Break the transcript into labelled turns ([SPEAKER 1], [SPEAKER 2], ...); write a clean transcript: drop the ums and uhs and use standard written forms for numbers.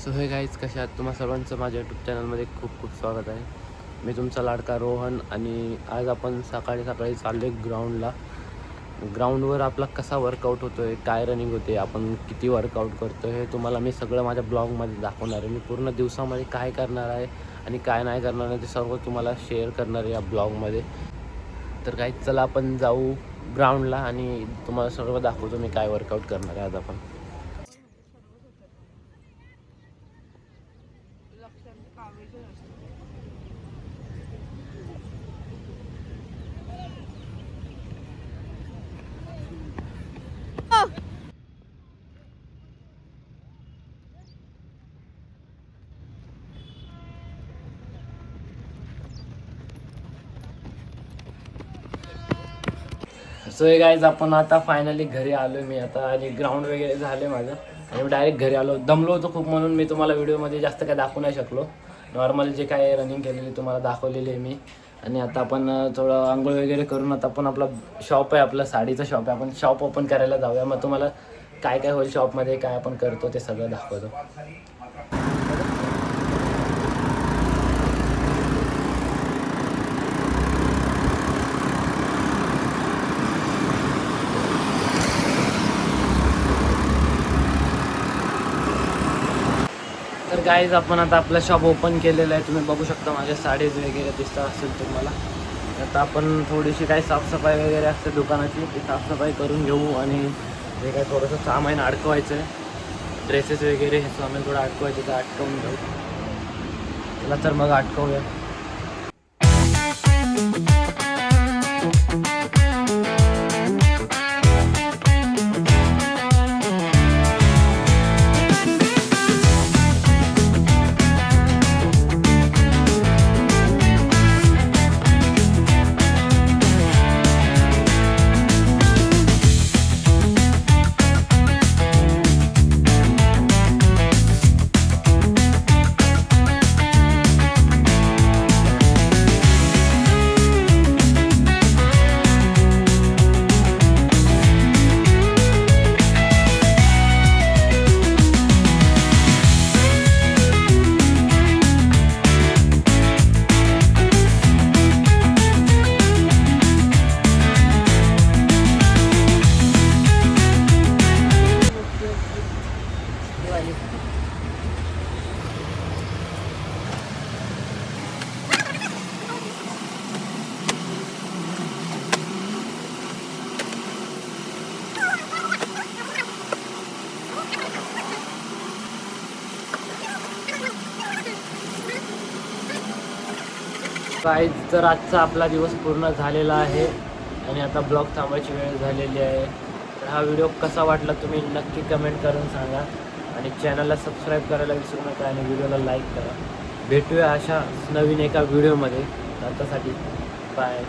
[SPEAKER 1] So हे guys कशा आहात? तुम्हा सर्वांचं माझ्या यूट्यूब चॅनलमध्ये खूप खूप स्वागत आहे. मी तुमचा लाडका रोहन आणि आज आपण सकाळी सकाळी चाललो आहे ग्राउंडला. ग्राउंडवर आपला कसा वर्कआउट होतो आहे, काय रनिंग होते, आपण किती वर्कआउट करतो हे तुम्हाला मी सगळं माझ्या ब्लॉगमध्ये दाखवणार आहे. मी पूर्ण दिवसामध्ये काय करणार आहे आणि काय नाही करणार आहे ते सर्व तुम्हाला शेअर करणार आहे या ब्लॉगमध्ये. तर गाईज चला आपण जाऊ ग्राउंडला आणि तुम्हाला सर्व दाखवतो मी काय वर्कआउट करणार आहे आज आपण. सो हे गाईज आपण आता फायनली घरी आलो मी आता आणि ग्राउंड वगैरे झाले माझं आणि मी डायरेक्ट घरी आलो. दमलो होतो खूप म्हणून मी तुम्हाला व्हिडिओमध्ये जास्त काय दाखवू नाही शकलो. नॉर्मल जे काय रनिंग केलेली तुम्हाला दाखवलेली आहे मी. आणि आता आपण थोडं आंघोळ वगैरे करून आता आपण आपला शॉप आहे, आपलं साडीचं शॉप आहे, आपण शॉप ओपन करायला जाऊया. मग तुम्हाला काय काय होईल शॉपमध्ये, काय आपण करतो ते सगळं दाखवतो. तर गाईज आपण आता आपलं शॉप ओपन केलेलं आहे. तुम्ही बघू शकता माझ्या साडीज वगैरे दिसत असेल तुम्हाला. आता आपण थोडीशी काही साफसफाई वगैरे असते दुकानाची, ती साफसफाई करून घेऊ आणि जे काही थोडंसं सामान अडकवायचं आहे, ड्रेसेस वगैरे हे सामान थोडं अडकवायचं तर अटकवून घेऊ. चला तर मग अटकवूया. गाईज तर आजचा आपला दिवस पूर्ण झालेला आहे आणि आता ब्लॉग थांबायची वेळ झालेली आहे. तर हा व्हिडिओ कसा वाटला तुम्ही नक्की कमेंट करून सांगा आणि चॅनलला सबस्क्राईब करायला विसरू नका आणि व्हिडिओला लाईक करा. भेटूया अशा नवीन एका व्हिडिओमध्ये. आतासाठी बाय.